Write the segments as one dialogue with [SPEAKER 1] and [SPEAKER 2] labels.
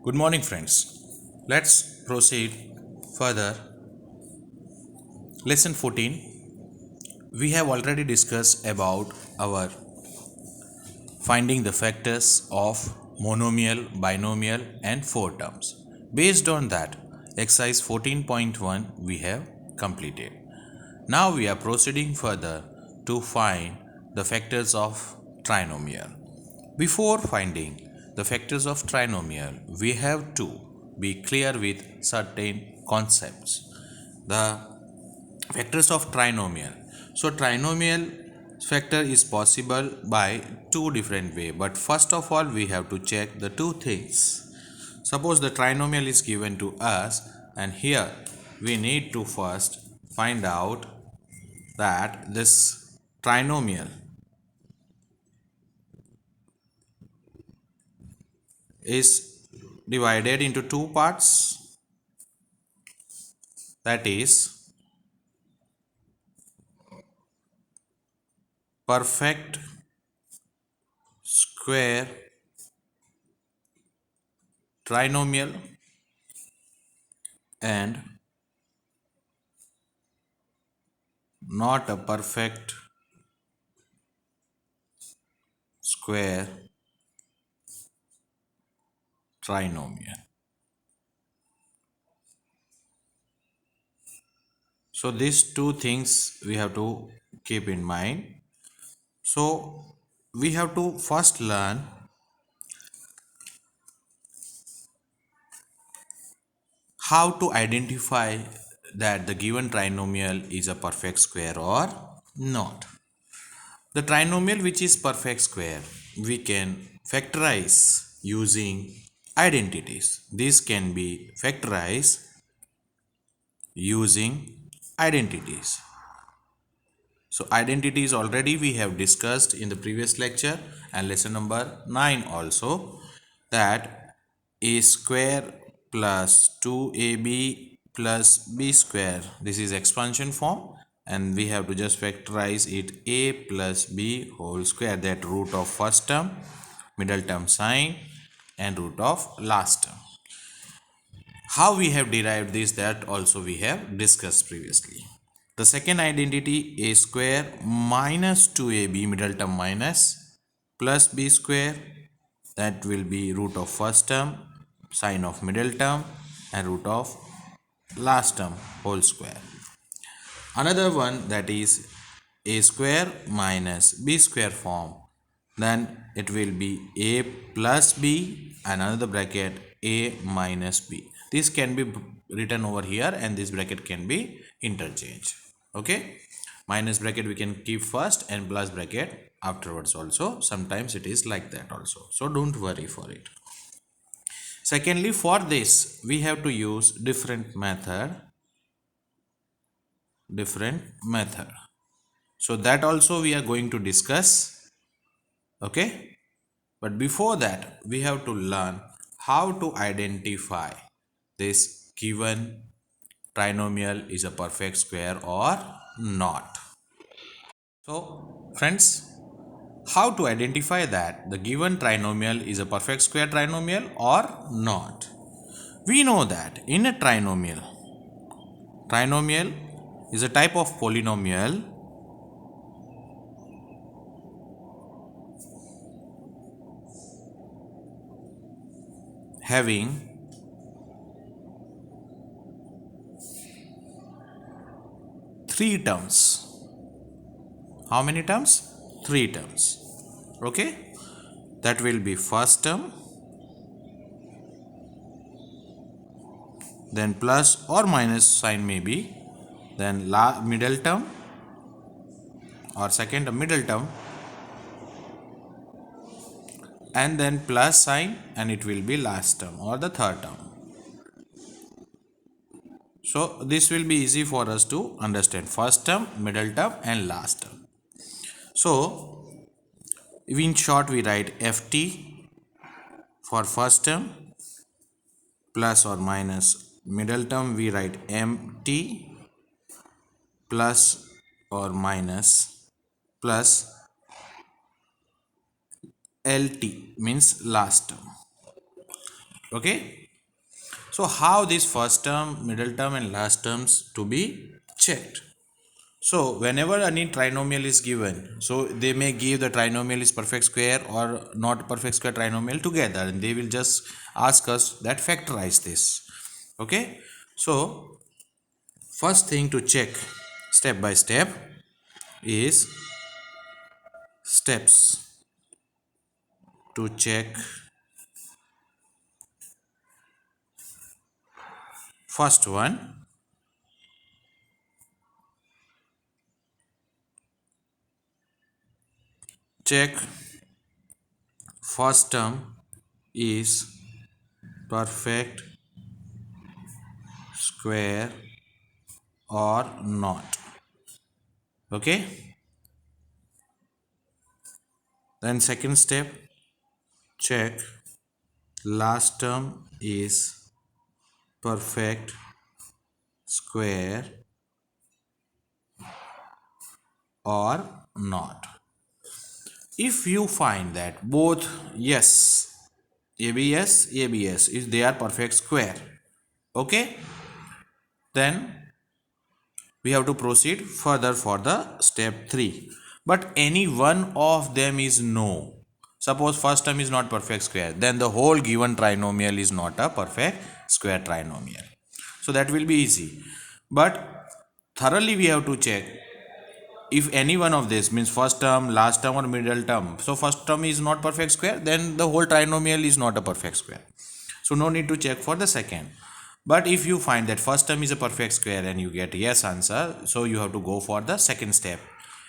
[SPEAKER 1] Good morning, friends. Let's proceed further. Lesson 14. We have already discussed about our finding the factors of monomial, binomial, and four terms. Based on that, exercise 14.1 we have completed. Now we are proceeding further to find the factors of trinomial. Before finding the factors of trinomial, we have to be clear with certain concepts. The factors of trinomial. So trinomial factor is possible by two different way, but first of all we have to check the two things. Suppose the trinomial is given to us, and here we need to first find out that this trinomial is divided into two parts, that is perfect square trinomial and not a perfect square trinomial. So these two things we have to keep in mind. So we have to first learn how to identify that the given trinomial is a perfect square or not. The trinomial which is perfect square, we can factorize using identities. This can be factorized using identities. So identities already we have discussed in the previous lecture and lesson number 9 also, that a square plus 2ab plus b square, this is expansion form, and we have to just factorize it a plus b whole square, that root of first term, middle term sine, and root of last term. How we have derived this, that also we have discussed previously. The second identity, a square minus 2ab middle term minus plus b square, that will be root of first term, sine of middle term, and root of last term whole square. Another one, that is a square minus b square form, then it will be a plus b and another bracket a minus b. This can be written over here and this bracket can be interchanged. Okay, minus bracket we can keep first and plus bracket afterwards also. Sometimes it is like that also, so don't worry for it. Secondly, for this we have to use different method. So that also we are going to discuss. Okay, but before that we have to learn how to identify this given trinomial is a perfect square or not. So friends, how to identify that the given trinomial is a perfect square trinomial or not? We know that in a trinomial is a type of polynomial having three terms. How many terms? Three terms. Okay, that will be first term, then plus or minus sign may be, then middle term or second middle term, and then plus sign, and it will be last term or the third term. So this will be easy for us to understand: first term, middle term, and last term. So in short we write ft for first term, plus or minus middle term we write mt, plus or minus plus lt means last term. Okay. So how this first term, middle term and last terms to be checked? So whenever any trinomial is given, so they may give the trinomial is perfect square or not perfect square trinomial together, and they will just ask us that factorize this. Okay. So first thing to check step by step is steps to check first one. Check first term is perfect square or not. Okay. Then second step, check last term is perfect square or not. If you find that both yes, ABS, ABS is they are perfect square, okay, then we have to proceed further for the step 3. But any one of them is no. Suppose first term is not perfect square, then the whole given trinomial is not a perfect square trinomial. So that will be easy. But thoroughly we have to check if any one of this means first term, last term or middle term. So first term is not perfect square, then the whole trinomial is not a perfect square. So no need to check for the second. But if you find that first term is a perfect square and you get yes answer, so you have to go for the second step.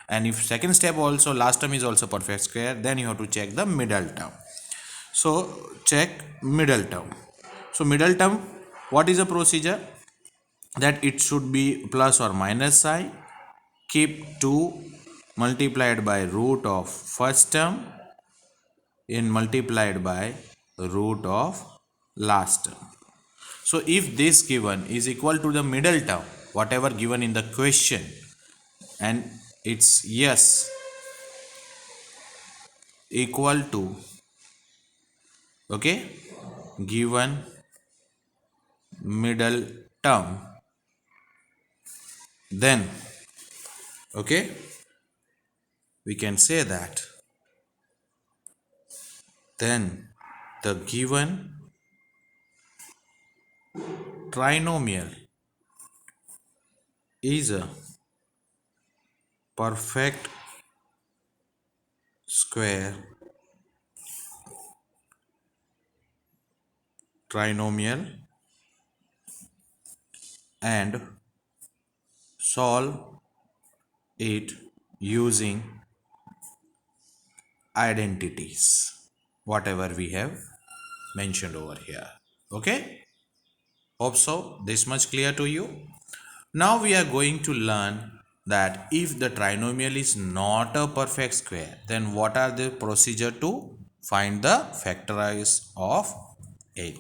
[SPEAKER 1] And if second step also last term is also perfect square, then you have to check the middle term. So check middle term. So middle term, what is the procedure? That it should be plus or minus sign. Keep 2 multiplied by root of first term in multiplied by root of last term. So if this given is equal to the middle term, whatever given in the question, and it's yes equal to, okay, given middle term, then okay, we can say that then the given trinomial is a perfect square trinomial and solve it using identities whatever we have mentioned over here. Okay, hope so this much clear to you. Now we are going to learn that if the trinomial is not a perfect square, then what are the procedure to find the factorize of 8.